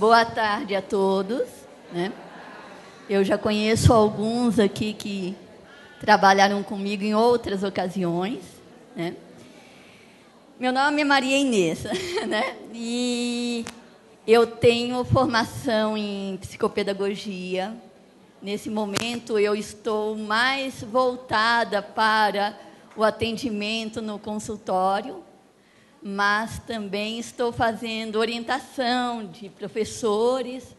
Boa tarde a todos, né? Eu já conheço alguns aqui que trabalharam comigo em outras ocasiões, né? Meu nome é Maria Inês, né? E eu tenho formação em psicopedagogia. Nesse momento, eu estou mais voltada para o atendimento no consultório, mas também estou fazendo orientação de professores.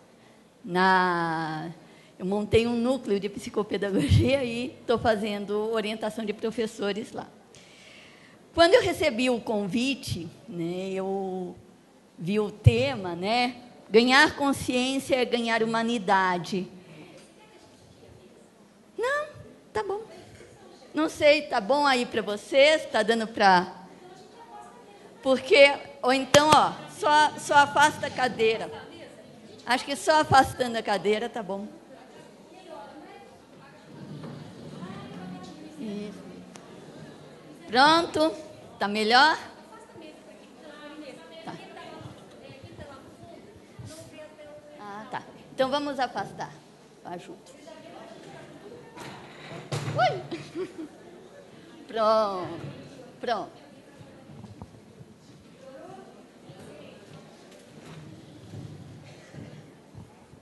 Eu montei um núcleo de psicopedagogia e estou fazendo orientação de professores lá. Quando eu recebi o convite, né, eu vi o tema, né, ganhar consciência é ganhar humanidade. Não, tá bom. Não sei, tá bom aí para vocês? Tá dando para... Porque, ou então, ó, só afasta a cadeira. Acho que só afastando a cadeira tá bom. Isso. Pronto? Tá melhor? Tá. Ah, tá. Então vamos afastar. Ajuda. Ui. Pronto. Pronto.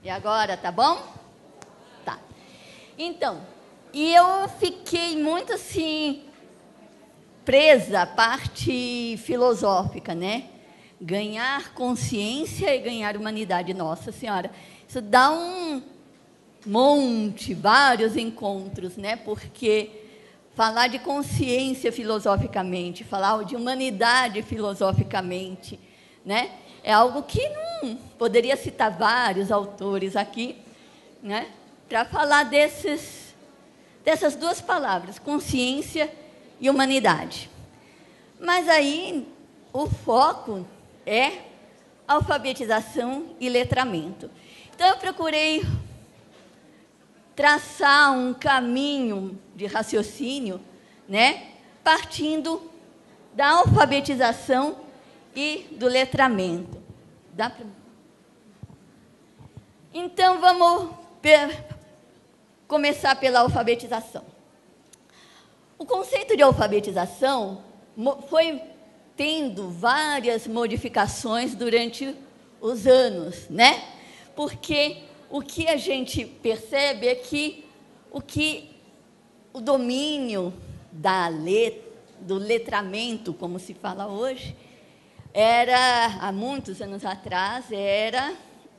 E agora, tá bom? Tá. Então, e eu fiquei muito, assim, presa à parte filosófica, né? Ganhar consciência e ganhar humanidade. Nossa Senhora, isso dá um monte, vários encontros, né? Porque falar de consciência filosoficamente, falar de humanidade filosoficamente, né? É algo que não poderia citar vários autores aqui, né, para falar dessas duas palavras, consciência e humanidade. Mas aí o foco é alfabetização e letramento. Então eu procurei traçar um caminho de raciocínio, né, partindo da alfabetização e do letramento. Dá pra... Então, vamos começar pela alfabetização. O conceito de alfabetização foi tendo várias modificações durante os anos, né? Porque o que a gente percebe é que o domínio do letramento, como se fala hoje, há muitos anos atrás, era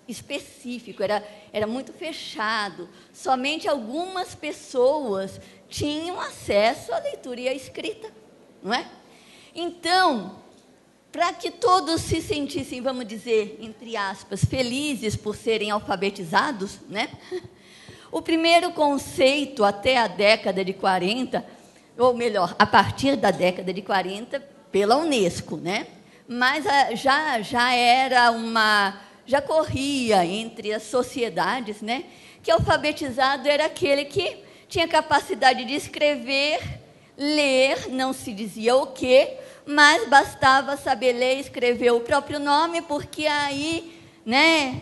específico, era muito fechado. Somente algumas pessoas tinham acesso à leitura e à escrita, não é? Então, para que todos se sentissem, vamos dizer, entre aspas, felizes por serem alfabetizados, né? O primeiro conceito até a década de 40, ou melhor, a partir da década de 40, pela Unesco, né? Mas já corria entre as sociedades, né, que alfabetizado era aquele que tinha capacidade de escrever, ler, não se dizia o quê, mas bastava saber ler e escrever o próprio nome, porque aí, né,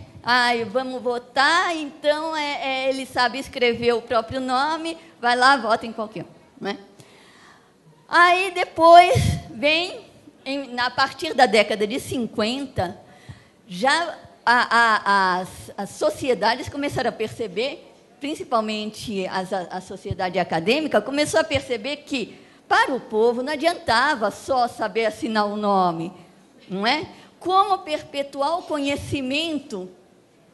vamos votar, então ele sabe escrever o próprio nome, vai lá, vota em qualquer um, né? Aí depois vem... a partir da década de 50, já as sociedades começaram a perceber, principalmente a sociedade acadêmica, começou a perceber que, para o povo, não adiantava só saber assinar o nome, não é? Como perpetuar o conhecimento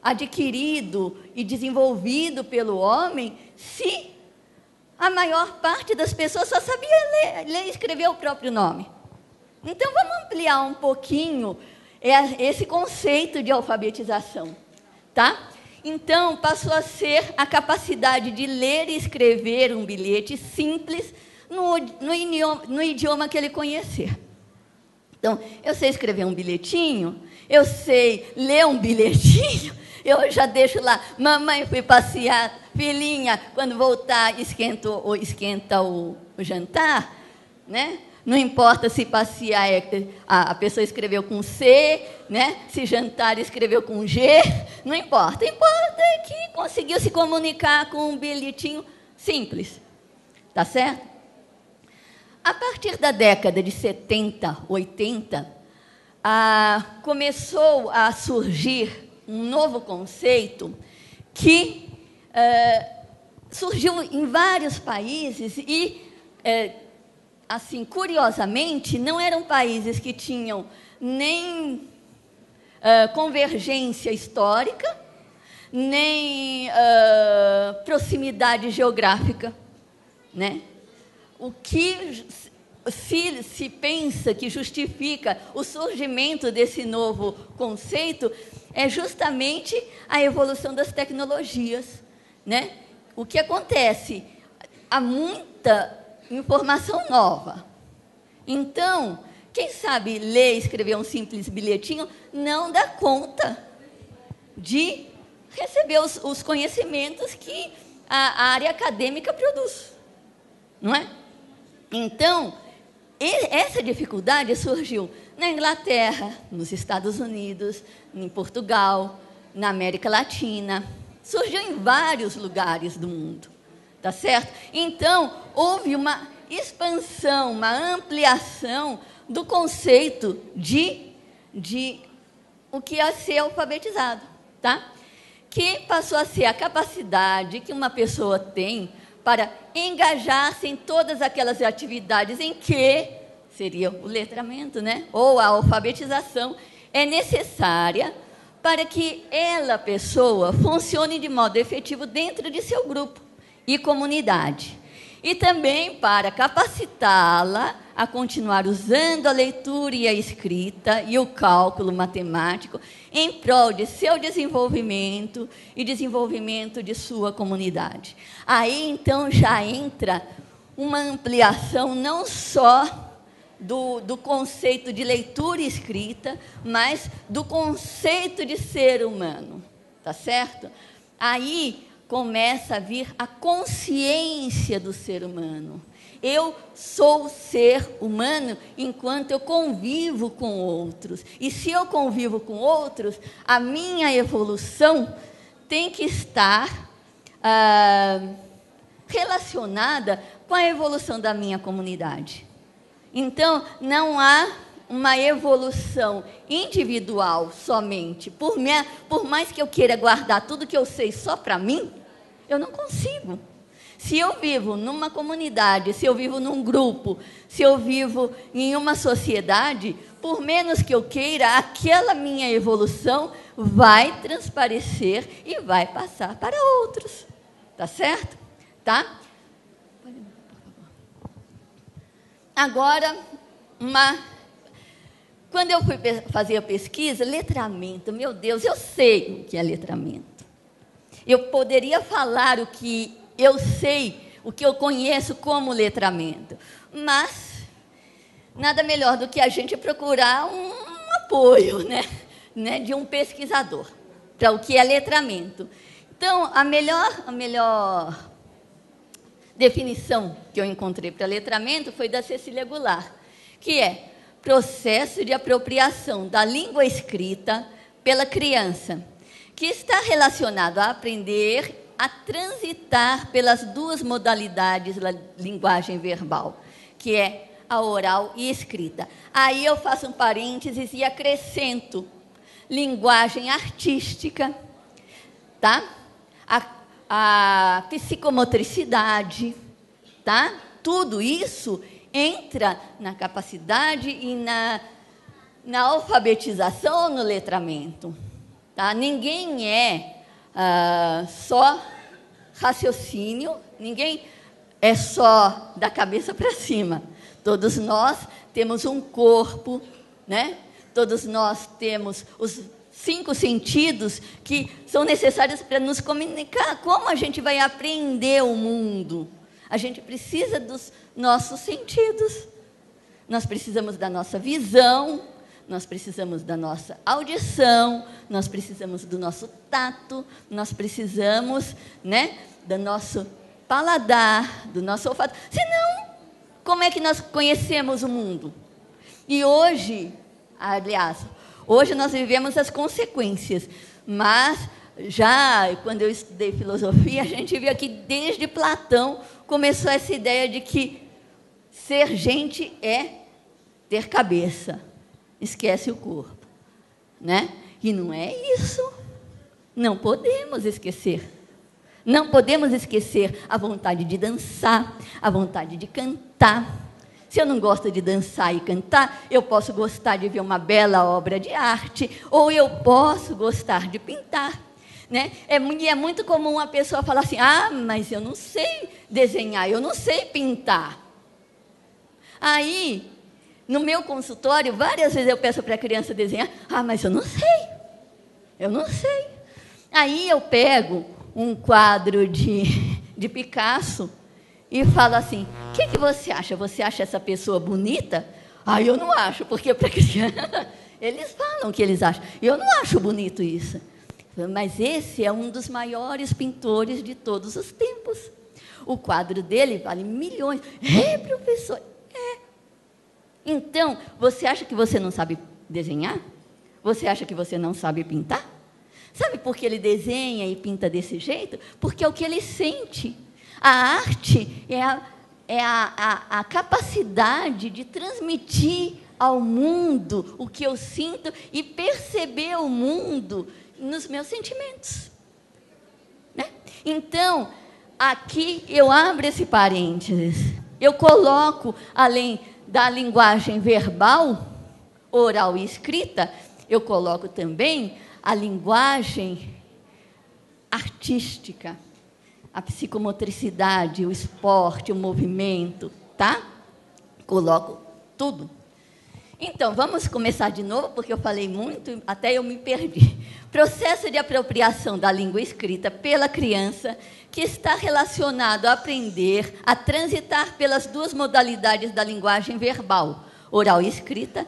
adquirido e desenvolvido pelo homem, se a maior parte das pessoas só sabia ler e escrever o próprio nome. Então, vamos ampliar um pouquinho esse conceito de alfabetização, tá? Então, passou a ser a capacidade de ler e escrever um bilhete simples no idioma que ele conhecer. Então, eu sei escrever um bilhetinho, eu sei ler um bilhetinho, eu já deixo lá, mamãe, fui passear, filhinha, quando voltar, esquenta o jantar, né? Não importa se passear, a pessoa escreveu com C, né? Se jantar escreveu com G, não importa. O importa é que conseguiu se comunicar com um bilhetinho simples. Tá certo? A partir da década de 70, 80, começou a surgir um novo conceito que surgiu em vários países e, assim, curiosamente, não eram países que tinham nem convergência histórica, nem proximidade geográfica, né? O que se pensa que justifica o surgimento desse novo conceito é justamente a evolução das tecnologias, né? O que acontece? Há muita informação nova. Então, quem sabe ler e escrever um simples bilhetinho não dá conta de receber os conhecimentos que a área acadêmica produz, não é? Então, essa dificuldade surgiu na Inglaterra, nos Estados Unidos, em Portugal, na América Latina. Surgiu em vários lugares do mundo, tá certo? Então, houve uma expansão, uma ampliação do conceito de o que é ser alfabetizado, tá? Que passou a ser a capacidade que uma pessoa tem para engajar-se em todas aquelas atividades em que seria o letramento, né? Ou a alfabetização é necessária para que ela, pessoa, funcione de modo efetivo dentro de seu grupo e comunidade. E também para capacitá-la a continuar usando a leitura e a escrita e o cálculo matemático em prol de seu desenvolvimento e desenvolvimento de sua comunidade. Aí, então, já entra uma ampliação não só do conceito de leitura e escrita, mas do conceito de ser humano, tá certo? Aí começa a vir a consciência do ser humano. Eu sou ser humano enquanto eu convivo com outros. E se eu convivo com outros, a minha evolução tem que estar relacionada com a evolução da minha comunidade. Então, não há uma evolução individual somente. Por mais que eu queira guardar tudo que eu sei só para mim, eu não consigo. Se eu vivo numa comunidade, se eu vivo num grupo, se eu vivo em uma sociedade, por menos que eu queira, aquela minha evolução vai transparecer e vai passar para outros. Tá certo? Tá? Agora, quando eu fui fazer a pesquisa, letramento, meu Deus, eu sei o que é letramento. Eu poderia falar o que eu sei, o que eu conheço como letramento, mas nada melhor do que a gente procurar um apoio, né, de um pesquisador para o que é letramento. Então, a melhor definição que eu encontrei para letramento foi da Cecília Goulart, que é processo de apropriação da língua escrita pela criança, que está relacionado a aprender a transitar pelas duas modalidades da linguagem verbal, que é a oral e escrita. Aí eu faço um parênteses e acrescento linguagem artística, tá? A psicomotricidade, tá? Tudo isso entra na capacidade e na alfabetização, no letramento, tá? Ninguém é só raciocínio, ninguém é só da cabeça para cima. Todos nós temos um corpo, né? Todos nós temos os 5 sentidos que são necessários para nos comunicar. Como a gente vai aprender o mundo? A gente precisa dos nossos sentidos. Nós precisamos da nossa visão, nós precisamos da nossa audição, nós precisamos do nosso tato, nós precisamos, né, do nosso paladar, do nosso olfato. Senão, Como é que nós conhecemos o mundo? E hoje, aliás, hoje nós vivemos as consequências, mas já quando eu estudei filosofia, a gente viu que desde Platão começou essa ideia de que ser gente é ter cabeça, esquece o corpo, né? E não é isso. Não podemos esquecer. Não podemos esquecer a vontade de dançar, a vontade de cantar. Se eu não gosto de dançar e cantar, eu posso gostar de ver uma bela obra de arte, ou eu posso gostar de pintar, né? É muito comum a pessoa falar assim, mas eu não sei desenhar, eu não sei pintar. Aí, no meu consultório, várias vezes eu peço para a criança desenhar, mas eu não sei. Aí eu pego um quadro de Picasso e falo assim, o que você acha? Você acha essa pessoa bonita? Eu não acho, porque para criança, eles falam que eles acham. Eu não acho bonito isso. Mas esse é um dos maiores pintores de todos os tempos. O quadro dele vale milhões. Professor? Então, você acha que você não sabe desenhar? Você acha que você não sabe pintar? Sabe por que ele desenha e pinta desse jeito? Porque é o que ele sente. A arte é a capacidade de transmitir ao mundo o que eu sinto e perceber o mundo nos meus sentimentos, né? Então, aqui eu abro esse parênteses. Eu coloco, além da linguagem verbal, oral e escrita, eu coloco também a linguagem artística, a psicomotricidade, o esporte, o movimento, tá? Coloco tudo. Então, vamos começar de novo, porque eu falei muito, até eu me perdi. Processo de apropriação da língua escrita pela criança, que está relacionado a aprender a transitar pelas duas modalidades da linguagem verbal, oral e escrita,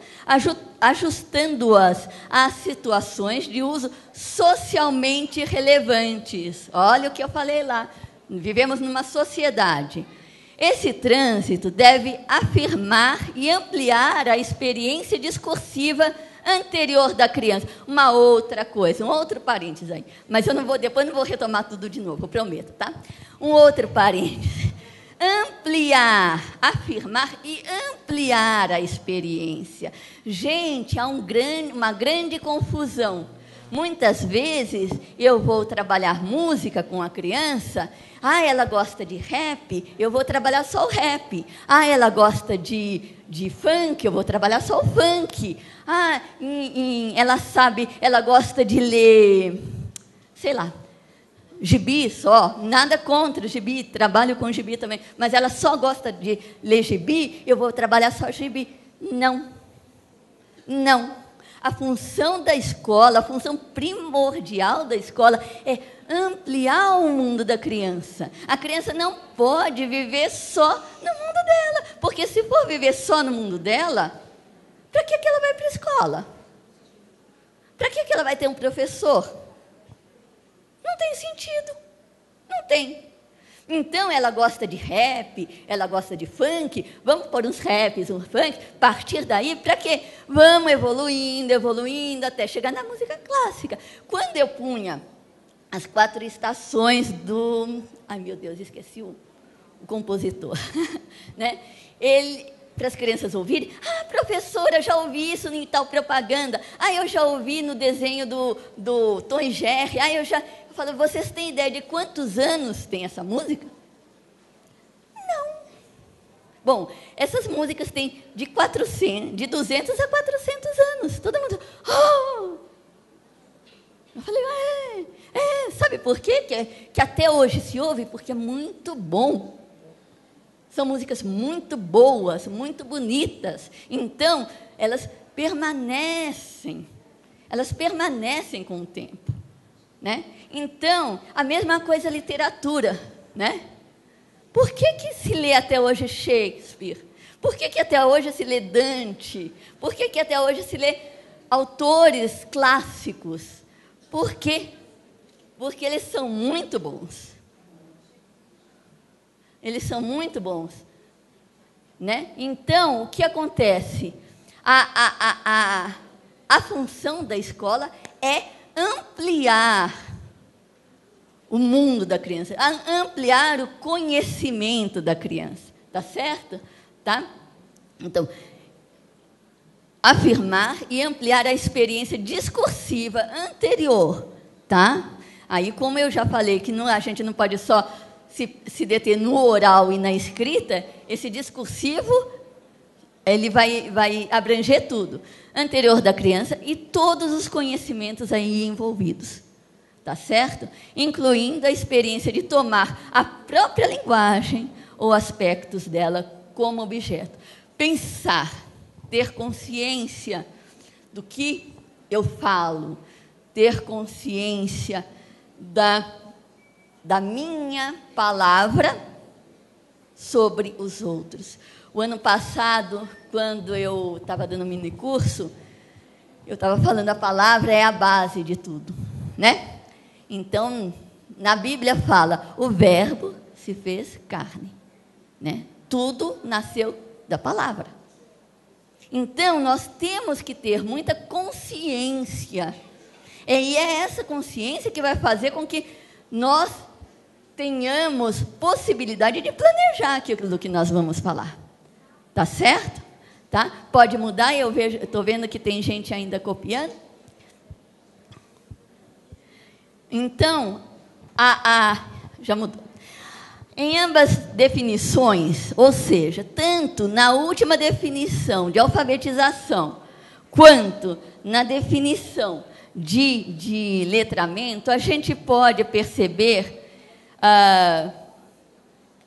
ajustando-as às situações de uso socialmente relevantes. Olha o que eu falei lá. Vivemos numa sociedade. Esse trânsito deve afirmar e ampliar a experiência discursiva anterior da criança. Uma outra coisa, um outro parênteses aí. Mas depois não vou retomar tudo de novo, eu prometo, tá? Um outro parênteses. Ampliar, afirmar e ampliar a experiência. Gente, há uma grande confusão. Muitas vezes eu vou trabalhar música com a criança, ela gosta de rap, eu vou trabalhar só o rap. Ela gosta de funk, eu vou trabalhar só o funk. Ela gosta de ler, sei lá, gibi só, nada contra gibi, trabalho com gibi também, mas ela só gosta de ler gibi, eu vou trabalhar só gibi. Não. A função da escola, a função primordial da escola é ampliar o mundo da criança. A criança não pode viver só no mundo dela, porque se for viver só no mundo dela, para que ela vai para a escola? Para que ela vai ter um professor? Não tem sentido. Não tem. Então, ela gosta de rap, ela gosta de funk, vamos pôr uns raps, um funk, partir daí, para quê? Vamos evoluindo, até chegar na música clássica. Quando eu punha as 4 estações do... Ai, meu Deus, esqueci o compositor. Né? Para as crianças ouvirem, professora, já ouvi isso em tal propaganda, eu já ouvi no desenho do Tom e Jerry, Eu falo, vocês têm ideia de quantos anos tem essa música? Não. Bom, essas músicas têm de 200 a 400 anos. Todo mundo... Eu falei, sabe por quê? Que até hoje se ouve? Porque é muito bom. São músicas muito boas, muito bonitas. Então, elas permanecem com o tempo. Né? Então, a mesma coisa a literatura, né? Por que se lê até hoje Shakespeare? Por que até hoje se lê Dante? Por que até hoje se lê autores clássicos? Por quê? Porque eles são muito bons. Eles são muito bons. né? Então, o que acontece? A função da escola é ampliar o mundo da criança, ampliar o conhecimento da criança, tá certo? Tá? Então, afirmar e ampliar a experiência discursiva anterior, tá? Aí, como eu já falei que a gente não pode só se deter no oral e na escrita, esse discursivo, ele vai abranger tudo. Anterior da criança e todos os conhecimentos aí envolvidos, tá certo? Incluindo a experiência de tomar a própria linguagem ou aspectos dela como objeto. Pensar, ter consciência do que eu falo, ter consciência da minha palavra sobre os outros. O ano passado, quando eu estava dando um mini curso, eu estava falando a palavra é a base de tudo, né? Então, na Bíblia fala, o verbo se fez carne, né? Tudo nasceu da palavra. Então, nós temos que ter muita consciência. E é essa consciência que vai fazer com que nós tenhamos possibilidade de planejar aquilo que nós vamos falar. Tá certo? Tá? Pode mudar, eu estou vendo que tem gente ainda copiando. Então, já mudou. Em ambas definições, ou seja, tanto na última definição de alfabetização, quanto na definição de letramento, a gente pode perceber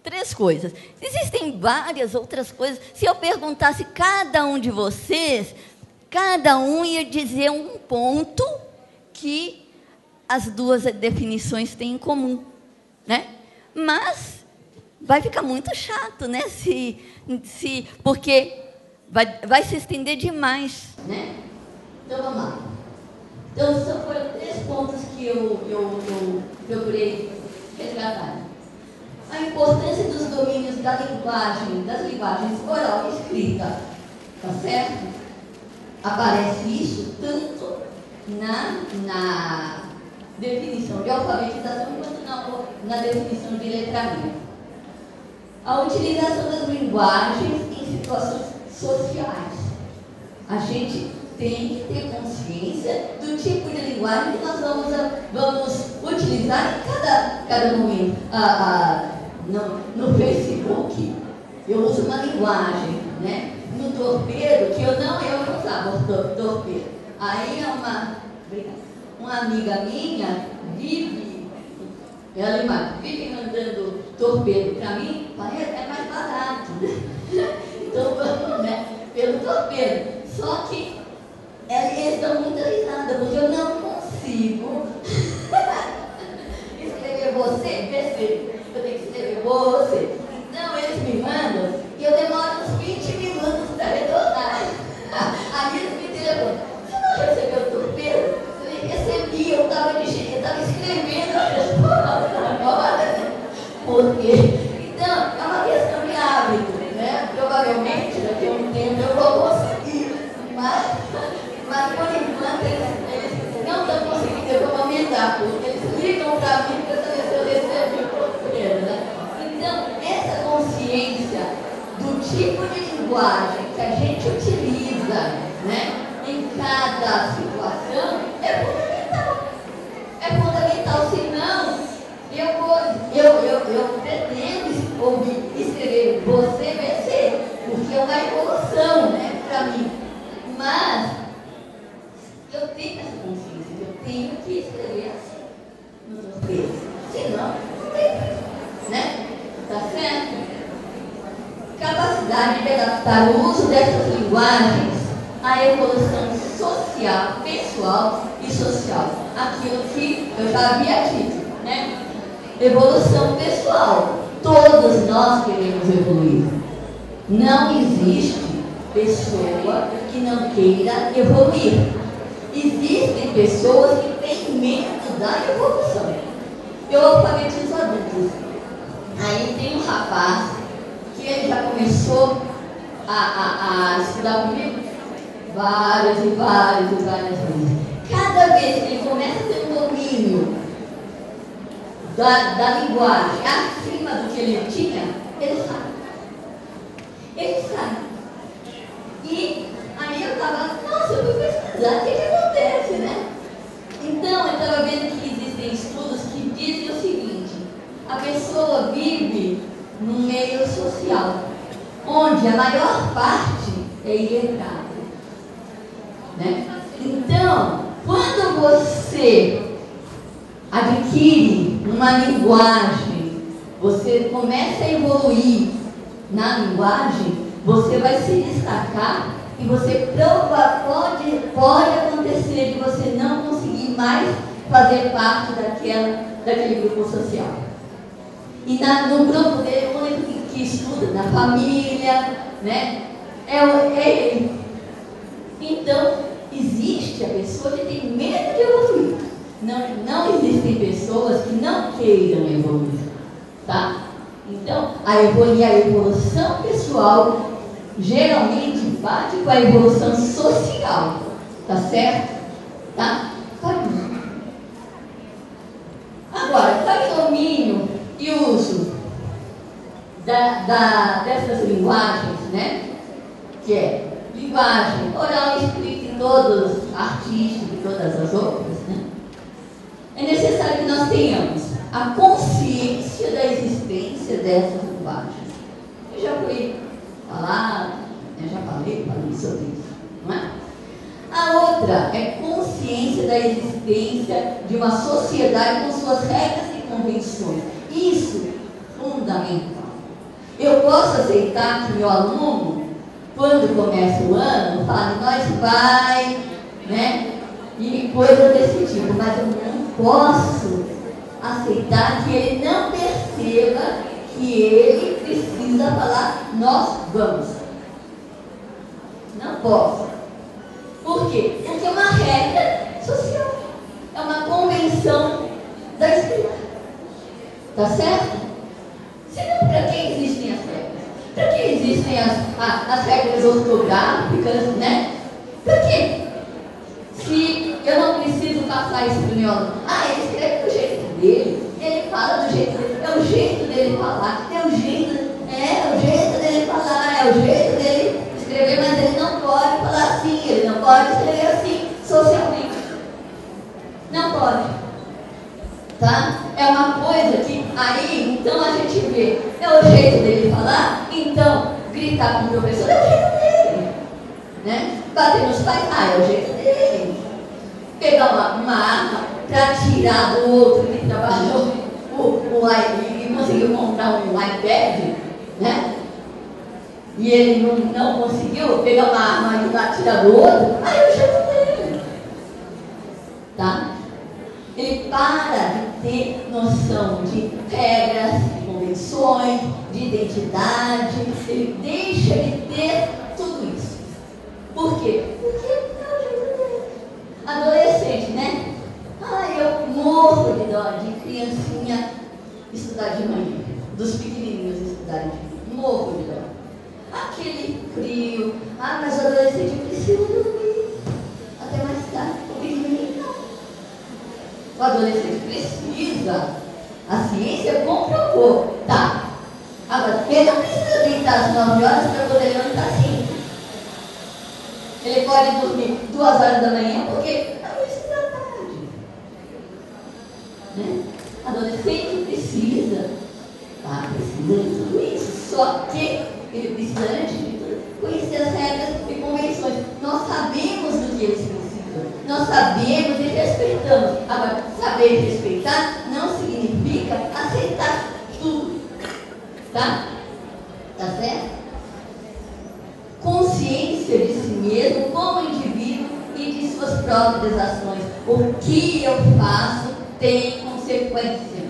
três coisas. Existem várias outras coisas. Se eu perguntasse cada um de vocês, cada um ia dizer um ponto que as duas definições têm em comum, né? Mas vai ficar muito chato, né? Porque vai se estender demais, né? Então, vamos lá. Então, foram três pontos que eu procurei resgatar. A importância dos domínios das linguagens oral e escrita, tá certo? Aparece isso tanto na definição de alfabetização quanto na definição de letramento. A utilização das linguagens em situações sociais. A gente tem que ter consciência do tipo de linguagem que nós vamos utilizar em cada momento. No Facebook, eu uso uma linguagem, né? No torpedo, que eu não usava o torpedo. Aí uma amiga minha vive mandando torpedo para mim, é mais barato, né? Então vamos, né, pelo torpedo. Só que eles dão muita risada, porque eu não consigo escrever você, eu tenho que escrever você. Então eles me mandam e eu demoro uns 20 minutos para retornar. Aí eles me telefonam, você não recebeu o torpedo? Eu falei, recebi, eu estava escrevendo a resposta agora. Por quê? Então, é uma questão de hábito, né? Provavelmente daqui a um tempo eu vou conseguir, mas por enquanto eles não estão conseguindo, eu vou aumentar, porque eles ligam para mim para saber se eu recebi o torpedo, né? Então, essa consciência do tipo de linguagem que a gente utiliza, né, em cada situação é fundamental. É fundamental, senão eu pretendo ouvir, escrever você vencer, porque é uma evolução, né, para mim. Mas eu tenho essa consciência, eu tenho que escrever assim nos meus textos, senão não tem, né? Tá certo? Capacidade de adaptar o uso dessas linguagens à evolução social, pessoal e social. Aquilo que eu já havia dito, né? Evolução pessoal. Todos nós queremos evoluir. Não existe pessoa que não queira evoluir. Existem pessoas que têm medo da evolução. Eu alfabetizo adultos. Aí tem um rapaz que ele já começou a estudar comigo? Várias e várias e várias vezes. Cada vez que ele começa a ter um domínio da linguagem acima do que ele tinha, ele sai. Ele sai. E aí eu estava, nossa, eu fui pesquisar, o que acontece, né? Então, eu estava vendo que existem estudos que dizem o seguinte: a pessoa vive num meio social, onde a maior parte é iletrada, né? Então, quando você adquire uma linguagem, você começa a evoluir na linguagem, você vai se destacar e você pode acontecer de você não conseguir mais fazer parte daquele grupo social. E no grupo dele, o único que estuda na família, né, é ele. Então, existe a pessoa que tem medo de evoluir. Não existem pessoas que não queiram evoluir, tá? Então, a evolução pessoal geralmente bate com a evolução social, tá certo? Tá? Agora, para o domínio e uso dessas linguagens, né? Que é linguagem oral e escrita em todos, artística e todas as outras, né? É necessário que nós tenhamos a consciência da existência dessas linguagens. Eu já fui falar, eu já falei sobre isso, não é? A outra é consciência da existência de uma sociedade com suas regras e convenções. Isso é fundamental. Eu posso aceitar que meu aluno, quando começa o ano, fale, nós vai, né? E coisas desse tipo, mas eu não posso aceitar que ele não perceba que ele precisa falar, nós vamos. Não posso. Por quê? Porque é uma regra social. É uma convenção da escrita. Tá certo? Senão, para que existem as regras? Para que existem as regras ortográficas, né? Para quê? Se eu não preciso passar isso para o meu aluno. Ele escreve do jeito dele, ele fala do jeito dele, é o jeito dele falar, é o jeito dele falar, é o jeito dele escrever, mas ele não pode falar assim, ele não pode escrever assim, socialmente. Não pode. Tá? É uma coisa que aí, então a gente vê, é o jeito dele falar, então gritar com o professor é o jeito dele. Né? Bater nos pais, é o jeito dele. Pegar uma arma para tirar do outro que trabalhou e conseguiu comprar um iPad, né? E ele não conseguiu pegar uma arma e lá tirar do outro, é o jeito dele. Tá? Ele para de ter noção de regras, de convenções, de identidade, ele deixa de ter tudo isso. Por quê? Porque é o jeito dele. Adolescente, né? Eu morro de dó de criancinha estudar de manhã, dos pequenininhos estudarem de manhã. Morro de dó. Aquele frio. Mas o adolescente precisa dormir até mais tarde. O pequenininho não. O adolescente precisa. A ciência comprovou. Tá. Agora, ele não precisa deitar às 9 horas para poder levantar 5. Ele pode dormir 2 horas da manhã porque é o início da tarde. Né? Adolescente precisa de tudo isso. Só que ele precisa, antes de tudo, conhecer as regras e convenções. Nós sabemos do que eles precisam. Nós sabemos e respeitamos. Agora, saber respeitar não significa aceitar tudo. Tá? Tá certo? Consciência de si mesmo como indivíduo e de suas próprias ações. O que eu faço tem consequência.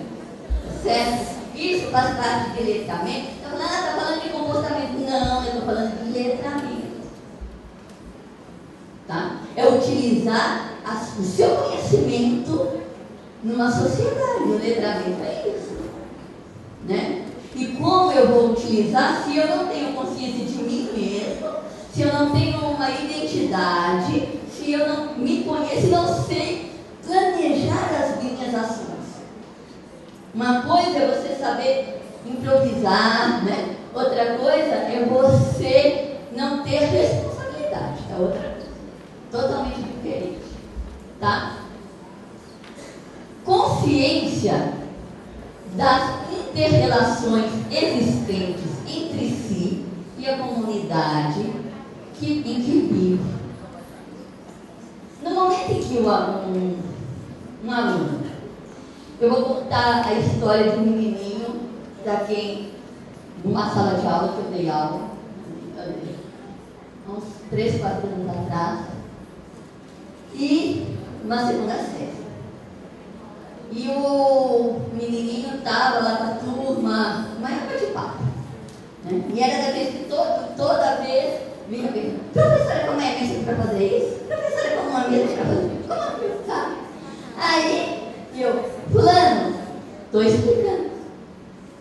Tá certo? Isso faz parte de letramento. Está falando de comportamento. Não, eu estou falando de letramento. Tá? É utilizar o seu conhecimento numa sociedade. O letramento é isso. Né? E como eu vou utilizar se eu não tenho consciência de mim mesmo, se eu não tenho uma identidade, se eu não me conheço, não sei planejar as minhas ações. Uma coisa é você saber improvisar, né? Outra coisa é você não ter responsabilidade, é outra coisa, totalmente diferente, tá? Consciência das inter-relações existentes entre si e a comunidade em que vive. No momento em que um aluno, eu vou contar a história de um menininho para quem, numa sala de aula que eu dei aula, há uns 3, 4 anos atrás, e uma segunda série. E o menininho estava lá com a turma, uma época de papo, né? E era daquele que toda vez vinha perguntar: professora, como é mesmo para fazer isso? Professora, como é mesmo para fazer isso? Como é mesmo, sabe? Aí eu, fulano, estou explicando.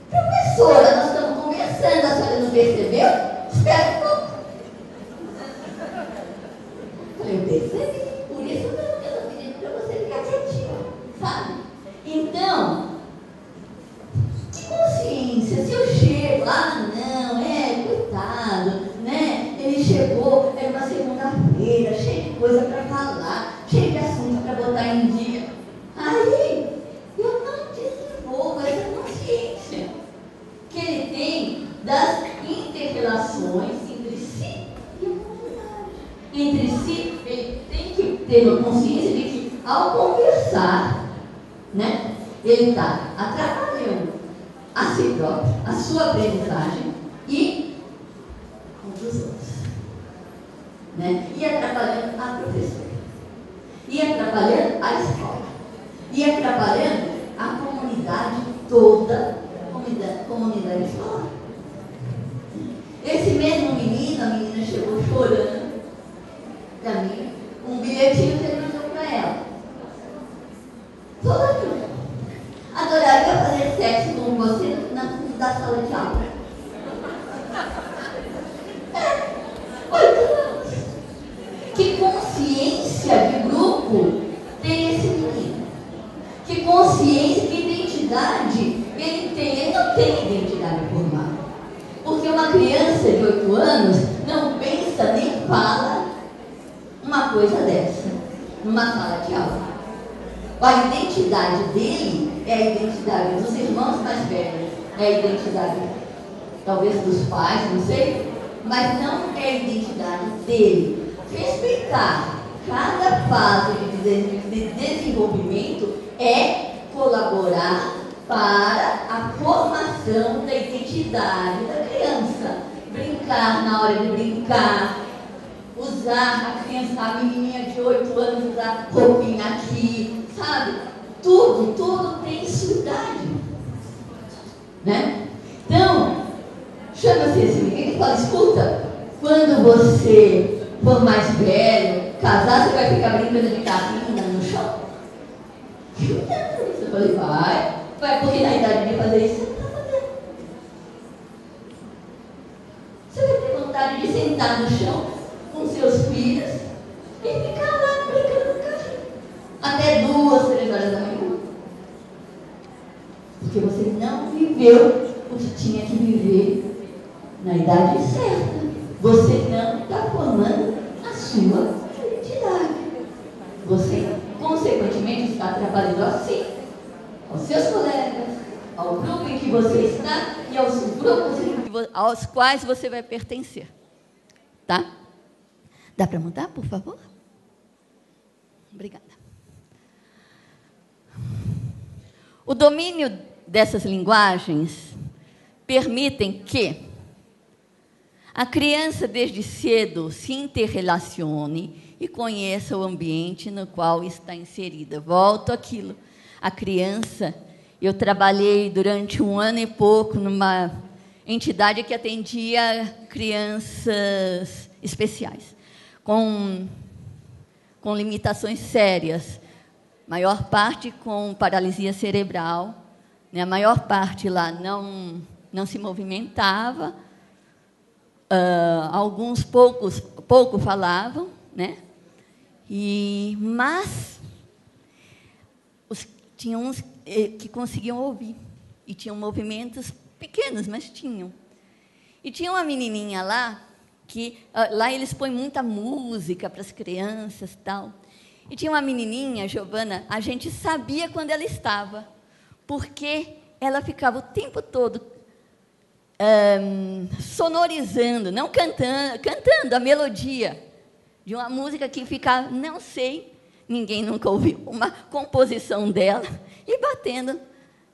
Professora, nós estamos conversando, a senhora não percebeu? Espera um pouco. Eu percebi, por isso mesmo que eu estou pedindo para você ficar quietinho, sabe? Então, que consciência, se eu chego, não, coitado, né? Ele chegou, era uma segunda-feira, cheio de coisa para falar, cheio de assunto para botar em dia. Aí, eu não desenvolvo essa consciência que ele tem das inter-relações entre si e a comunidade. Entre si, ele tem que ter uma consciência de que, ao conversar, né, ele está atrapalhando a si próprio, a sua aprendizagem e um dos outros, né? E atrapalhando a professora, e atrapalhando a escola, e atrapalhando a comunidade toda, comunidade escolar. Esse mesmo menino, a menina chegou chorando para mim, um bilhetinho que ele mandou para ela. Fulano, adoraria fazer sexo com você na fundo da sala de aula. 8 anos. Que consciência de grupo tem esse menino? Que consciência, que identidade ele tem? Ele não tem identidade formada. Porque uma criança de 8 anos não pensa nem fala uma coisa dessa numa sala de aula. A identidade dele é a identidade dos irmãos mais velhos, é a identidade, talvez, dos pais, não sei, mas não é a identidade dele. Respeitar cada fase de desenvolvimento é colaborar para a formação da identidade da criança. Brincar na hora de brincar, usar a criança, a menininha de 8 anos, usar roupinha aqui, sabe? Tudo tem sua idade, né? Então, chama-se esse menino e fala: escuta, quando você for mais velho, casar, você vai ficar brincando de carrinho no chão? Eu falei: vai, porque na idade de fazer isso, você não está fazendo. Você vai ter vontade de sentar no chão com seus filhos e ficar lá brincando no carrinho até 2, 3 horas da manhã. Porque você não viveu o que tinha que viver na idade certa. Você não está formando a sua identidade. Você, consequentemente, está atrapalhando assim aos seus colegas, ao grupo em que você está e aos grupos aos quais você vai pertencer. Tá? Dá para mudar, por favor? Obrigada. O domínio dessas linguagens permitem que a criança, desde cedo, se interrelacione e conheça o ambiente no qual está inserida. Volto àquilo. A criança, eu trabalhei durante 1 ano e pouco numa entidade que atendia crianças especiais, com limitações sérias, maior parte com paralisia cerebral, né? A maior parte lá não se movimentava, alguns pouco falavam, né? Mas tinham uns que conseguiam ouvir, e tinham movimentos pequenos, mas tinham. E tinha uma menininha lá, que lá eles põem muita música para as crianças e tal. E tinha uma menininha, Giovana, a gente sabia quando ela estava, porque ela ficava o tempo todo sonorizando, não cantando a melodia de uma música que ficava, não sei, ninguém nunca ouviu, uma composição dela, e batendo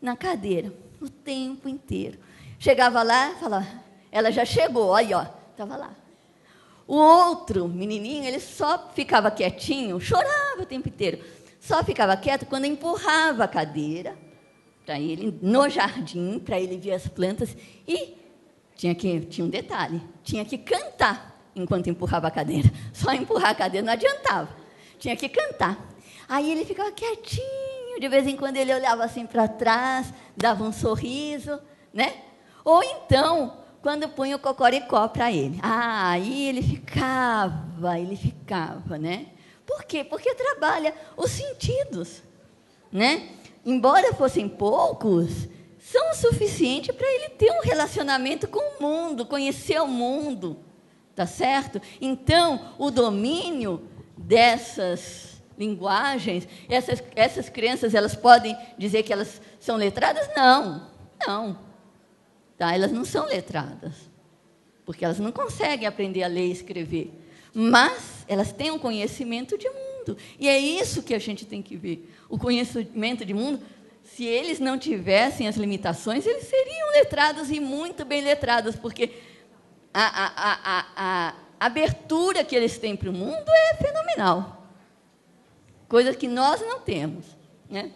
na cadeira o tempo inteiro. Chegava lá, falava, ela já chegou, aí, ó, estava lá. O outro menininho, ele só ficava quietinho, chorava o tempo inteiro. Só ficava quieto quando empurrava a cadeira para ele, no jardim, para ele ver as plantas. E tinha um detalhe, tinha que cantar enquanto empurrava a cadeira. Só empurrar a cadeira não adiantava, tinha que cantar. Aí ele ficava quietinho, de vez em quando ele olhava assim para trás, dava um sorriso, né? Ou então, quando punha o cocoricó para ele. Aí ele ficava, né? Por quê? Porque trabalha os sentidos, né? Embora fossem poucos, são o suficiente para ele ter um relacionamento com o mundo, conhecer o mundo, tá certo? Então, o domínio dessas linguagens, essas crianças, elas podem dizer que elas são letradas? Não. Tá? Elas não são letradas, porque elas não conseguem aprender a ler e escrever, mas elas têm um conhecimento de mundo, e é isso que a gente tem que ver. O conhecimento de mundo, se eles não tivessem as limitações, eles seriam letrados e muito bem letrados, porque a abertura que eles têm para o mundo é fenomenal, coisa que nós não temos, né?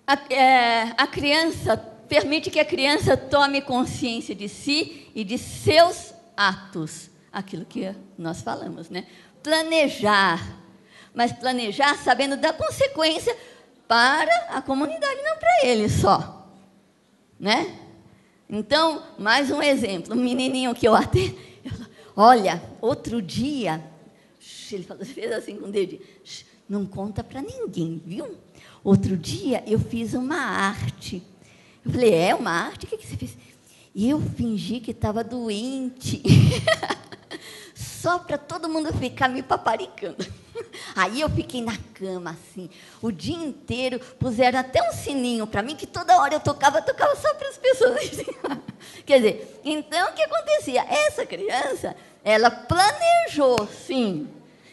A criança permite que a criança tome consciência de si e de seus atos, aquilo que nós falamos, né? Planejar, mas planejar sabendo da consequência para a comunidade, não para ele só, né? Então, mais um exemplo, um menininho que eu atendo, olha, outro dia, ele fez assim com o dedo, não conta para ninguém, viu? Outro dia eu fiz uma arte. Eu falei, uma arte? O que você fez? E eu fingi que estava doente. Só para todo mundo ficar me paparicando. Aí eu fiquei na cama, assim, o dia inteiro. Puseram até um sininho para mim, que toda hora eu tocava só para as pessoas. Quer dizer, então o que acontecia? Essa criança, ela planejou, sim.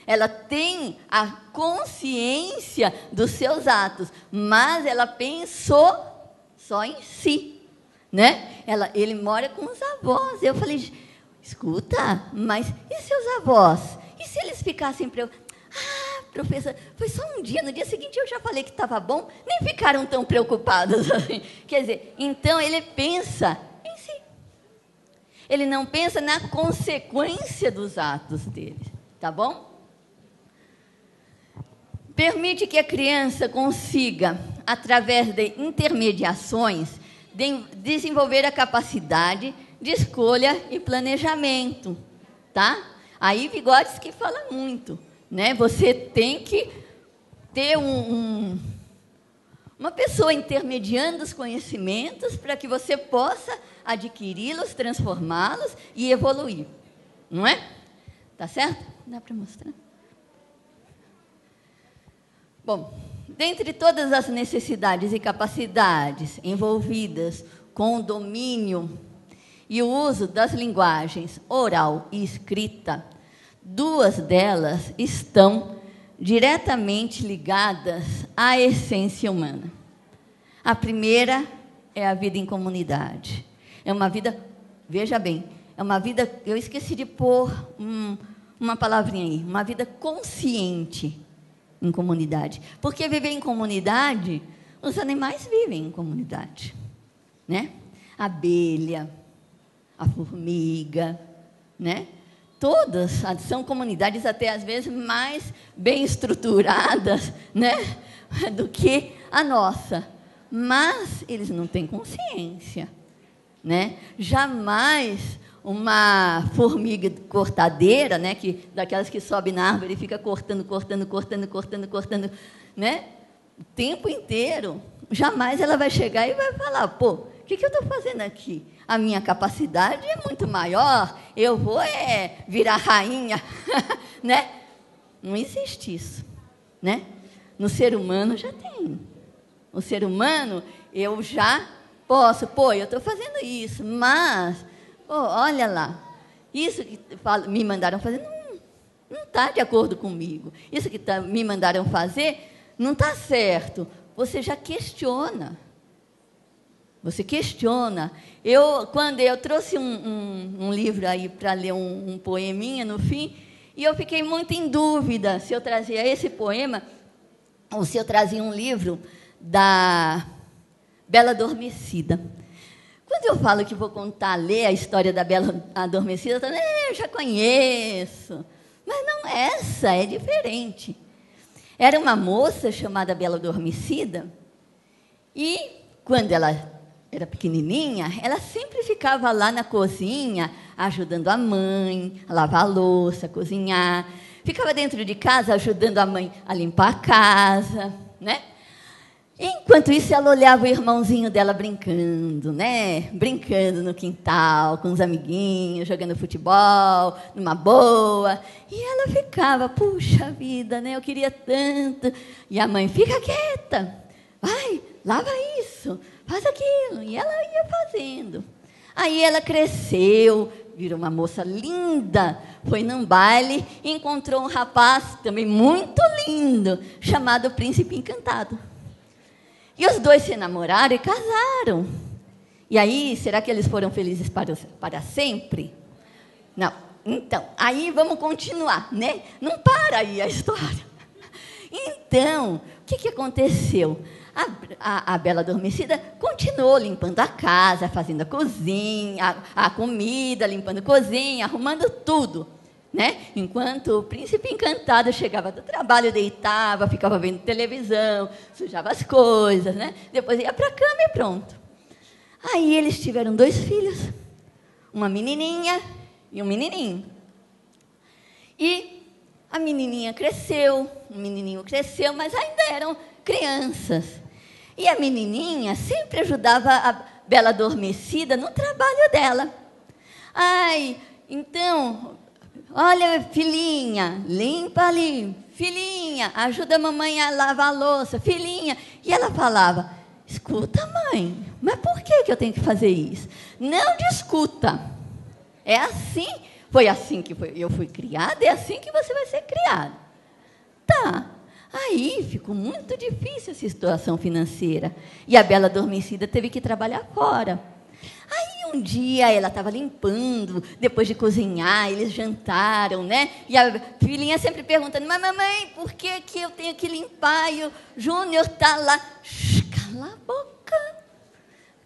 Ela tem a consciência dos seus atos, mas ela pensou só em si, né? Ele mora com os avós. Eu falei, escuta, mas e seus avós? E se eles ficassem preocupados? Professora, foi só um dia, no dia seguinte eu já falei que estava bom, nem ficaram tão preocupados assim. Quer dizer, então ele pensa em si. Ele não pensa na consequência dos atos dele, tá bom? Permite que a criança consiga, através de intermediações, desenvolver a capacidade de escolha e planejamento, tá? Aí Vygotsky fala muito, né? Você tem que ter uma pessoa intermediando os conhecimentos para que você possa adquiri-los, transformá-los e evoluir, não é? Tá certo? Dá para mostrar? Bom, dentre todas as necessidades e capacidades envolvidas com o domínio e o uso das linguagens oral e escrita, duas delas estão diretamente ligadas à essência humana. A primeira é a vida em comunidade. É uma vida, veja bem, é uma vida, eu esqueci de pôr uma palavrinha aí, uma vida consciente em comunidade. Porque viver em comunidade, os animais vivem em comunidade, né? A abelha, a formiga, né? Todas são comunidades até às vezes mais bem estruturadas, né, do que a nossa. mas eles não têm consciência, né? Jamais uma formiga cortadeira, né, daquelas que sobe na árvore e fica cortando, né, o tempo inteiro, jamais ela vai chegar e vai falar, pô, o que eu estou fazendo aqui? A minha capacidade é muito maior, eu vou virar rainha, né? Não existe isso, né? No ser humano já tem. No ser humano, eu já posso, pô, eu estou fazendo isso, mas, pô, olha lá, isso que me mandaram fazer não está de acordo comigo. Isso que me mandaram fazer não está certo. Você já questiona. Você questiona. Quando eu trouxe um livro aí para ler um poeminha no fim, e eu fiquei muito em dúvida se eu trazia esse poema ou se eu trazia um livro da Bela Adormecida. Quando eu falo que vou ler a história da Bela Adormecida, eu já conheço. Mas não é essa, é diferente. Era uma moça chamada Bela Adormecida, e quando ela era pequenininha, ela sempre ficava lá na cozinha, ajudando a mãe a lavar a louça, a cozinhar. Ficava dentro de casa, ajudando a mãe a limpar a casa, né? Enquanto isso, ela olhava o irmãozinho dela brincando, né? Brincando no quintal, com os amiguinhos, jogando futebol, numa boa. E ela ficava, puxa vida, né? Eu queria tanto. E a mãe, fica quieta, vai, lava isso, faz aquilo. E ela ia fazendo. Aí ela cresceu, virou uma moça linda, foi num baile e encontrou um rapaz também muito lindo, chamado Príncipe Encantado. E os dois se namoraram e casaram. E aí, será que eles foram felizes para sempre? Não. Então, aí vamos continuar, né? Não para aí a história. Então, o que aconteceu? A Bela Adormecida continuou limpando a casa, fazendo a cozinha, a comida, limpando a cozinha, arrumando tudo, né? Enquanto o Príncipe Encantado chegava do trabalho, deitava, ficava vendo televisão, sujava as coisas, né? Depois ia para a cama e pronto. Aí eles tiveram 2 filhos, uma menininha e um menininho. E a menininha cresceu, o menininho cresceu, mas ainda eram crianças. E a menininha sempre ajudava a Bela Adormecida no trabalho dela. Ai, então, olha, filhinha, limpa ali. Filhinha, ajuda a mamãe a lavar a louça. Filhinha. E ela falava, escuta, mãe, mas por que eu tenho que fazer isso? Não discuta. É assim, foi assim que eu fui criada, é assim que você vai ser criada. Tá. Aí ficou muito difícil essa situação financeira. E a Bela Adormecida teve que trabalhar fora. Aí um dia ela estava limpando, depois de cozinhar, eles jantaram, né? E a filhinha sempre perguntando, mas mamãe, por que eu tenho que limpar? E o Júnior está lá. Cala a boca,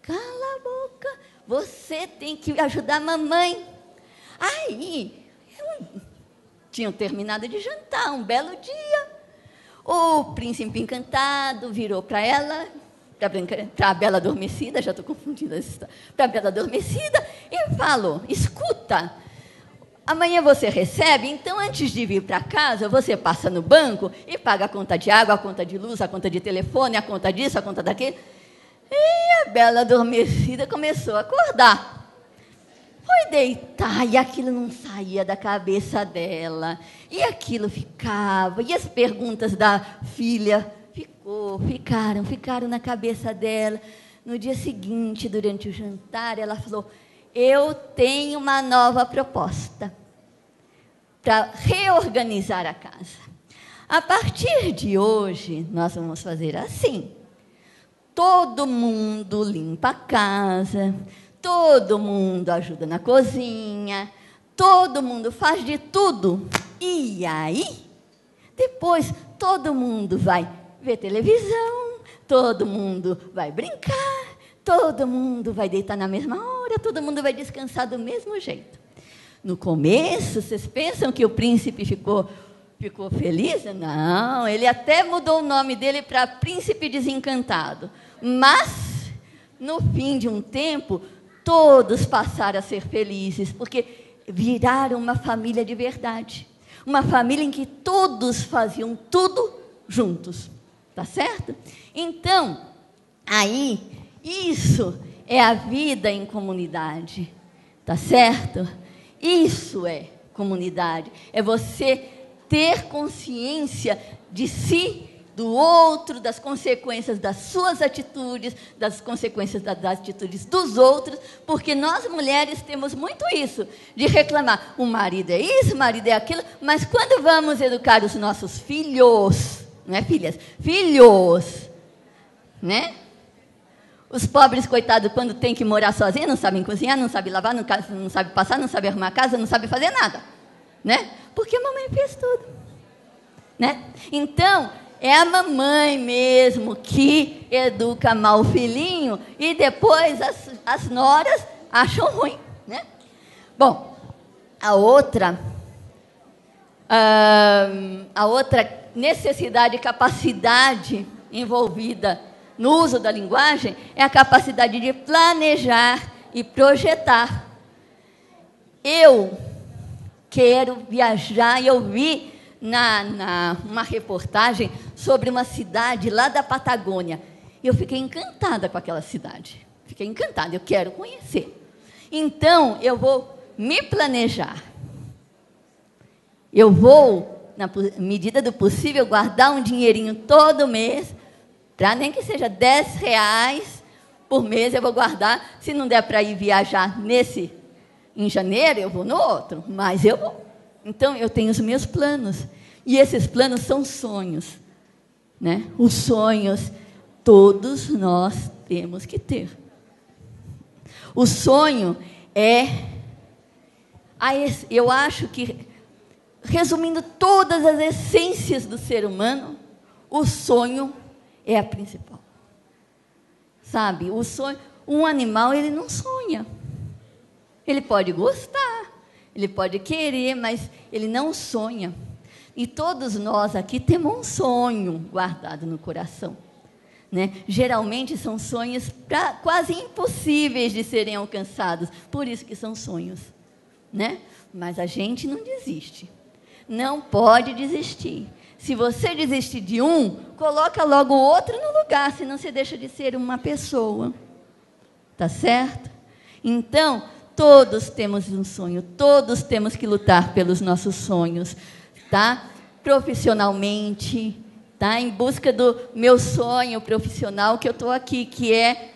cala a boca. Você tem que ajudar a mamãe. Aí, tinham terminado de jantar, um belo dia. O Príncipe Encantado virou para ela, para a Bela Adormecida, já estou confundindo essa história, para a Bela Adormecida, e falou, escuta, amanhã você recebe, então antes de vir para casa, você passa no banco e paga a conta de água, a conta de luz, a conta de telefone, a conta disso, a conta daquilo. E a Bela Adormecida começou a acordar. Foi deitar e aquilo não saía da cabeça dela. E aquilo ficava. E as perguntas da filha ficaram na cabeça dela. No dia seguinte, durante o jantar, ela falou, eu tenho uma nova proposta para reorganizar a casa. A partir de hoje, nós vamos fazer assim. Todo mundo limpa a casa, todo mundo ajuda na cozinha, todo mundo faz de tudo. E aí, depois, todo mundo vai ver televisão, todo mundo vai brincar, todo mundo vai deitar na mesma hora, todo mundo vai descansar do mesmo jeito. No começo, vocês pensam que o príncipe ficou Ficou feliz? Não, ele até mudou o nome dele para Príncipe Desencantado. Mas, no fim de um tempo, todos passaram a ser felizes, porque viraram uma família de verdade. Uma família em que todos faziam tudo juntos. Tá certo? Então, aí, isso é a vida em comunidade. Tá certo? Isso é comunidade. É você ter consciência de si, do outro, das consequências das suas atitudes, das consequências das atitudes dos outros, porque nós mulheres temos muito isso, de reclamar, o marido é isso, o marido é aquilo, mas quando vamos educar os nossos filhos, não é filhas, filhos, né? Os pobres, coitados, quando tem que morar sozinhos, não sabem cozinhar, não sabem lavar, não sabem passar, não sabem arrumar casa, não sabem fazer nada, né? Porque a mamãe fez tudo, né? Então, é a mamãe mesmo que educa mal o filhinho e depois as noras acham ruim, né? Bom, a outra necessidade e capacidade envolvida no uso da linguagem é a capacidade de planejar e projetar. Eu quero viajar e eu vi uma reportagem sobre uma cidade lá da Patagônia. Eu fiquei encantada com aquela cidade. Fiquei encantada, eu quero conhecer. Então, eu vou me planejar. Eu vou, na medida do possível, guardar um dinheirinho todo mês, para nem que seja R$10 por mês, eu vou guardar. Se não der para ir viajar em janeiro, eu vou no outro, mas eu vou. Então, eu tenho os meus planos. E esses planos são sonhos, né? Os sonhos, todos nós temos que ter. O sonho eu acho que, resumindo todas as essências do ser humano, o sonho é a principal. Sabe, o sonho, um animal, ele não sonha. Ele pode gostar, ele pode querer, mas ele não sonha. E todos nós aqui temos um sonho guardado no coração, né? Geralmente são sonhos quase impossíveis de serem alcançados, por isso que são sonhos, né? Mas a gente não desiste, não pode desistir. Se você desistir de um, coloca logo o outro no lugar, senão você deixa de ser uma pessoa, tá certo? Então, todos temos um sonho, todos temos que lutar pelos nossos sonhos, tá? Profissionalmente, tá? Em busca do meu sonho profissional, que eu estou aqui, que é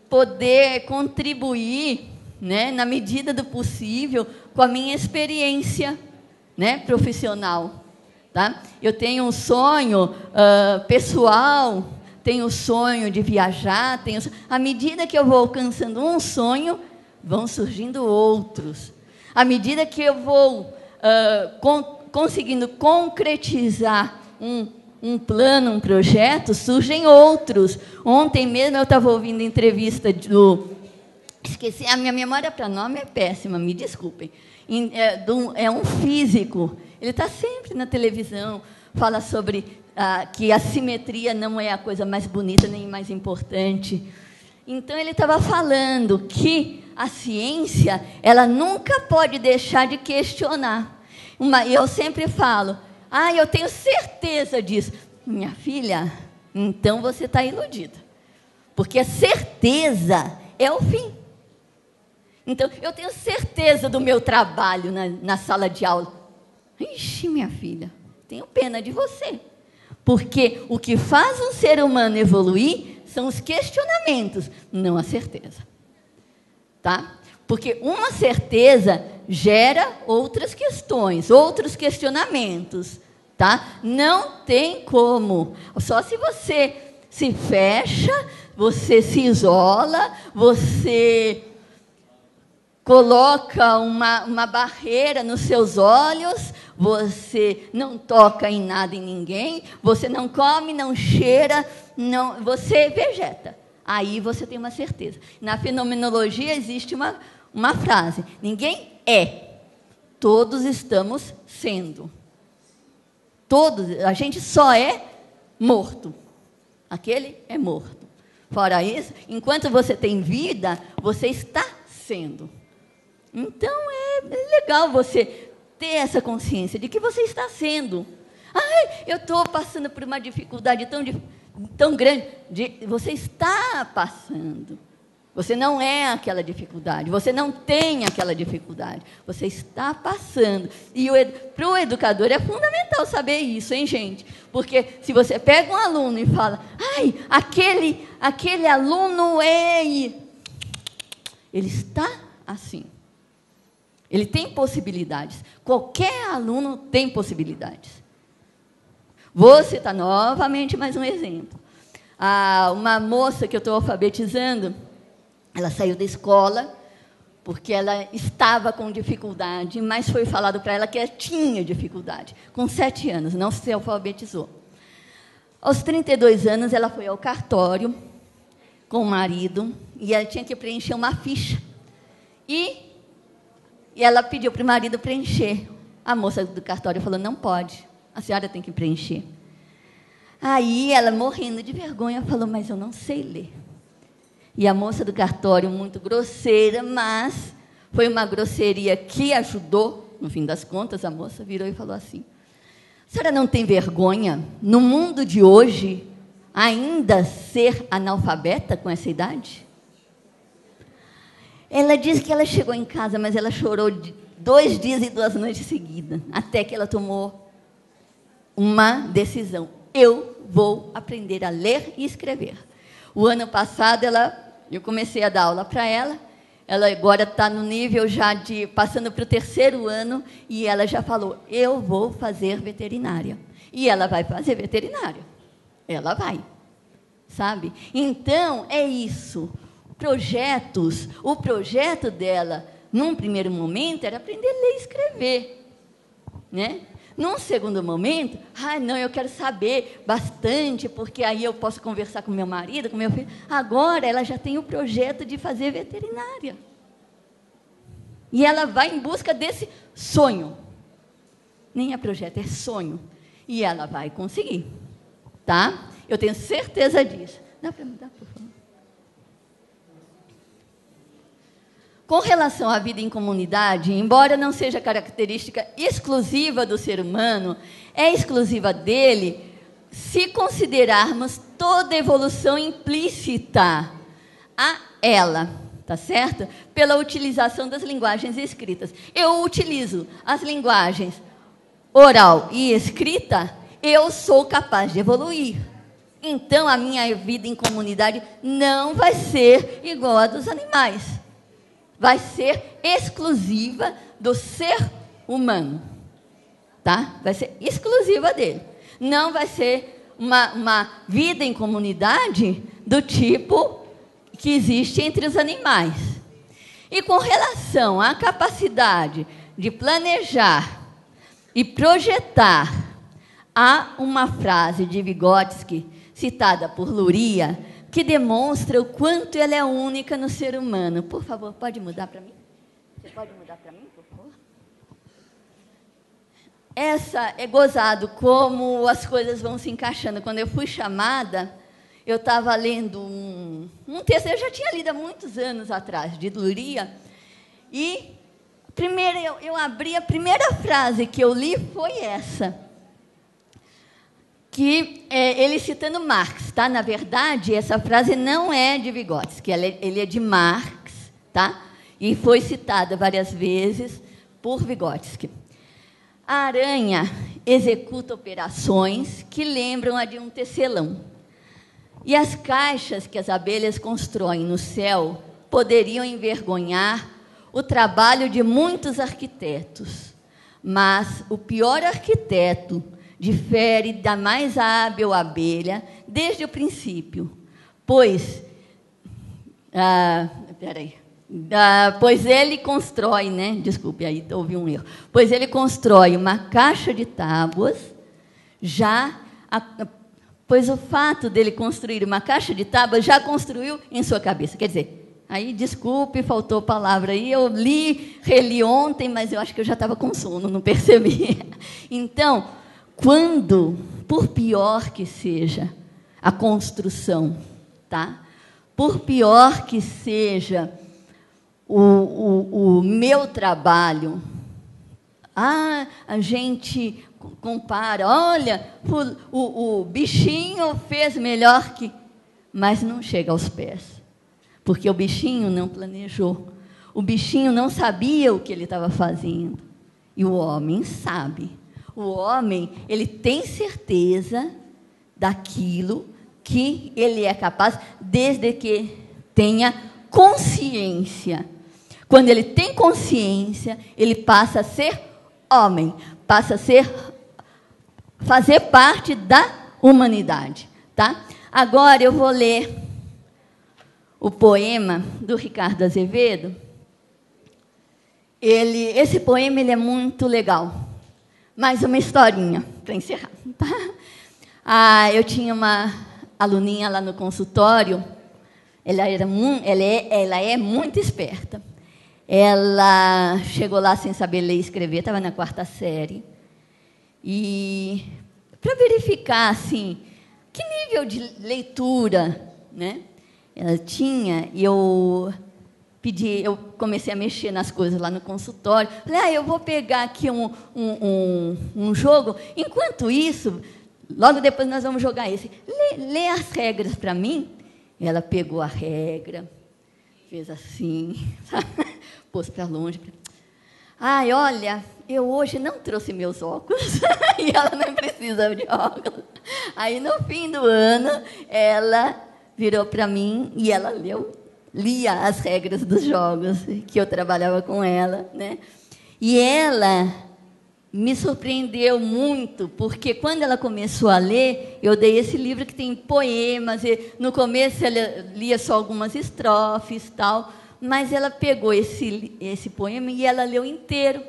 poder contribuir, né, na medida do possível, com a minha experiência, né, profissional, tá? Eu tenho um sonho pessoal, tenho o sonho de viajar, à medida que eu vou alcançando um sonho, vão surgindo outros. À medida que eu vou conseguindo concretizar um plano, um projeto, surgem outros. Ontem mesmo eu estava ouvindo entrevista esqueci, a minha memória para nome é péssima, me desculpem. É um físico, ele está sempre na televisão, fala sobre que a simetria não é a coisa mais bonita nem mais importante. Então, ele estava falando que a ciência, ela nunca pode deixar de questionar. Eu sempre falo, eu tenho certeza disso. Minha filha, então você está iludida. Porque a certeza é o fim. Então, eu tenho certeza do meu trabalho na sala de aula. Ixi, minha filha, tenho pena de você. Porque o que faz um ser humano evoluir são os questionamentos, não a certeza. Tá? Porque uma certeza gera outras questões, outros questionamentos. Tá? Não tem como. Só se você se fecha, você se isola, você coloca uma barreira nos seus olhos, você não toca em nada, em ninguém, você não come, não cheira, você vegeta. Aí você tem uma certeza. Na fenomenologia existe uma frase: ninguém é, todos estamos sendo. Todos, a gente só é morto. Aquele é morto. Fora isso, enquanto você tem vida, você está sendo. Então, é legal você ter essa consciência de que você está sendo. Ai, eu estou passando por uma dificuldade tão grande. Você está passando. Você não é aquela dificuldade. Você não tem aquela dificuldade. Você está passando. E para o educador é fundamental saber isso, hein, gente? Porque se você pega um aluno e fala, ai, aquele aluno ele está assim. Ele tem possibilidades. Qualquer aluno tem possibilidades. Vou citar novamente mais um exemplo. Uma moça que eu estou alfabetizando, ela saiu da escola porque ela estava com dificuldade, mas foi falado para ela que ela tinha dificuldade. Com 7 anos, não se alfabetizou. Aos 32 anos, ela foi ao cartório com o marido e ela tinha que preencher uma ficha. E ela pediu para o marido preencher. A moça do cartório falou, não pode, a senhora tem que preencher. Aí ela, morrendo de vergonha, falou, mas eu não sei ler. E a moça do cartório, muito grosseira, mas foi uma grosseria que ajudou, no fim das contas, a moça virou e falou assim, a senhora não tem vergonha, no mundo de hoje, ainda ser analfabeta com essa idade? Ela disse que ela chegou em casa, mas ela chorou 2 dias e 2 noites seguidas, até que ela tomou uma decisão. Eu vou aprender a ler e escrever. O ano passado, eu comecei a dar aula para ela. Ela agora está no nível já passando para o 3º ano, e ela já falou, eu vou fazer veterinária. E ela vai fazer veterinária. Ela vai, sabe? Então, é isso. O projeto dela, num primeiro momento, era aprender a ler e escrever, né? Num segundo momento, não, eu quero saber bastante, porque aí eu posso conversar com meu marido, com meu filho. Agora, ela já tem o projeto de fazer veterinária. E ela vai em busca desse sonho. Nem é projeto, é sonho. E ela vai conseguir, tá? Eu tenho certeza disso. Dá para mudar, por favor? Com relação à vida em comunidade, embora não seja característica exclusiva do ser humano, é exclusiva dele se considerarmos toda evolução implícita a ela, tá certo? Pela utilização das linguagens escritas. Eu utilizo as linguagens oral e escrita, eu sou capaz de evoluir. Então, a minha vida em comunidade não vai ser igual a dos animais. Vai ser exclusiva do ser humano, tá? Vai ser exclusiva dele. Não vai ser uma vida em comunidade do tipo que existe entre os animais. E com relação à capacidade de planejar e projetar, há uma frase de Vygotsky, citada por Luria, que demonstra o quanto ela é única no ser humano. Por favor, pode mudar para mim? Você pode mudar para mim, por favor? Essa é gozado como as coisas vão se encaixando. Quando eu fui chamada, eu estava lendo um texto, eu já tinha lido há muitos anos atrás, de Luria, e primeiro eu abri, a primeira frase que eu li foi essa, que ele citando Marx, tá? Na verdade, essa frase não é de Vygotsky, ele é de Marx, tá? E foi citada várias vezes por Vygotsky. A aranha executa operações que lembram a de um tecelão. E as caixas que as abelhas constroem no céu poderiam envergonhar o trabalho de muitos arquitetos. Mas o pior arquiteto difere da mais hábil abelha desde o princípio, pois ele constrói, né? Desculpe, aí houve um erro. Pois ele constrói uma caixa de tábuas, pois o fato dele construir uma caixa de tábuas já construiu em sua cabeça. Quer dizer, aí, desculpe, faltou palavra aí, eu reli ontem, mas eu acho que eu já estava com sono, não percebi. Então, quando, por pior que seja a construção, tá? Por pior que seja o meu trabalho, a gente compara, olha, o bichinho fez melhor que... Mas não chega aos pés, porque o bichinho não planejou, o bichinho não sabia o que ele estava fazendo, e o homem sabe. O homem, ele tem certeza daquilo que ele é capaz, desde que tenha consciência. Quando ele tem consciência, ele passa a ser homem, passa a fazer parte da humanidade, tá? Agora eu vou ler o poema do Ricardo Azevedo. Esse poema ele é muito legal. Mais uma historinha para encerrar. Tá? Eu tinha uma aluninha lá no consultório. Ela é muito esperta. Ela chegou lá sem saber ler e escrever, estava na 4ª série. E para verificar assim, que nível de leitura, né, ela tinha, e eu comecei a mexer nas coisas lá no consultório. Falei, eu vou pegar aqui um jogo. Enquanto isso, logo depois nós vamos jogar esse. Lê as regras para mim. Ela pegou a regra, fez assim, pôs para longe. Olha, eu hoje não trouxe meus óculos. E ela não precisa de óculos. Aí, no fim do ano, ela virou para mim e ela lia as regras dos jogos, que eu trabalhava com ela, né? E ela me surpreendeu muito, porque quando ela começou a ler, eu dei esse livro que tem poemas, e no começo ela lia só algumas estrofes, tal, mas ela pegou esse poema e ela leu inteiro.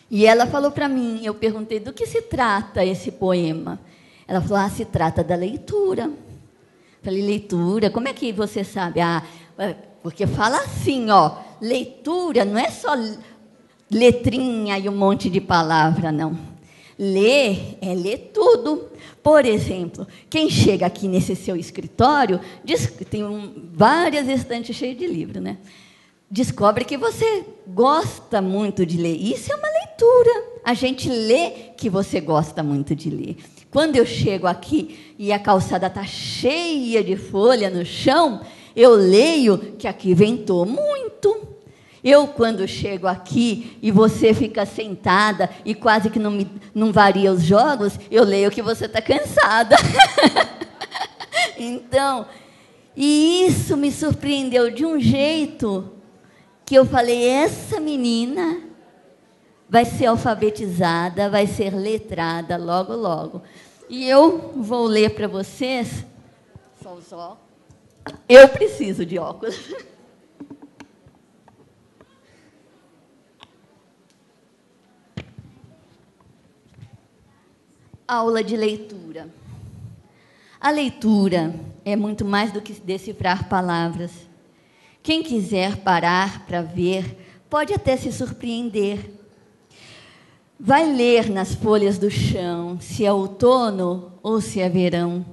E ela falou para mim, eu perguntei, do que se trata esse poema? Ela falou, se trata da leitura. Falei, leitura, como é que você sabe? Porque fala assim, leitura não é só letrinha e um monte de palavra, não. Ler é ler tudo. Por exemplo, quem chega aqui nesse seu escritório, tem várias estantes cheias de livros, né? Descobre que você gosta muito de ler. Isso é uma leitura. A gente lê que você gosta muito de ler. Quando eu chego aqui e a calçada está cheia de folha no chão, eu leio que aqui ventou muito. Eu, quando chego aqui e você fica sentada e quase que não varia os jogos, eu leio que você está cansada. Então, e isso me surpreendeu de um jeito que eu falei, essa menina vai ser alfabetizada, vai ser letrada logo, logo. E eu vou ler para vocês, só os óculos. Eu preciso de óculos. Aula de leitura. A leitura é muito mais do que decifrar palavras. Quem quiser parar para ver, pode até se surpreender. Vai ler nas folhas do chão, se é outono ou se é verão.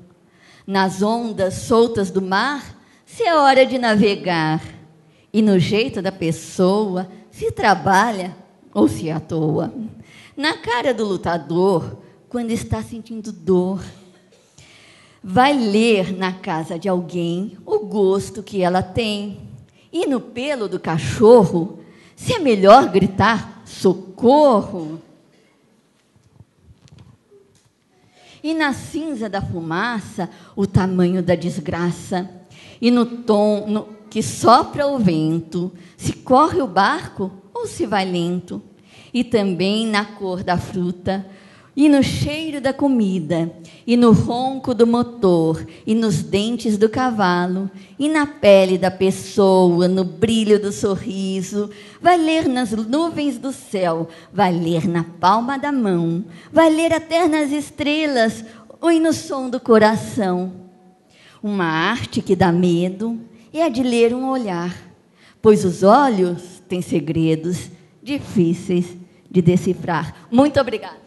Nas ondas soltas do mar, se é hora de navegar. E no jeito da pessoa, se trabalha ou se é à toa. Na cara do lutador, quando está sentindo dor. Vai ler na casa de alguém o gosto que ela tem. E no pelo do cachorro, se é melhor gritar socorro. E na cinza da fumaça, o tamanho da desgraça. E no tom que sopra o vento, se corre o barco ou se vai lento. E também na cor da fruta, e no cheiro da comida, e no ronco do motor, e nos dentes do cavalo, e na pele da pessoa, no brilho do sorriso. Vai ler nas nuvens do céu, vai ler na palma da mão, vai ler até nas estrelas, ou no som do coração. Uma arte que dá medo é a de ler um olhar, pois os olhos têm segredos difíceis de decifrar. Muito obrigada.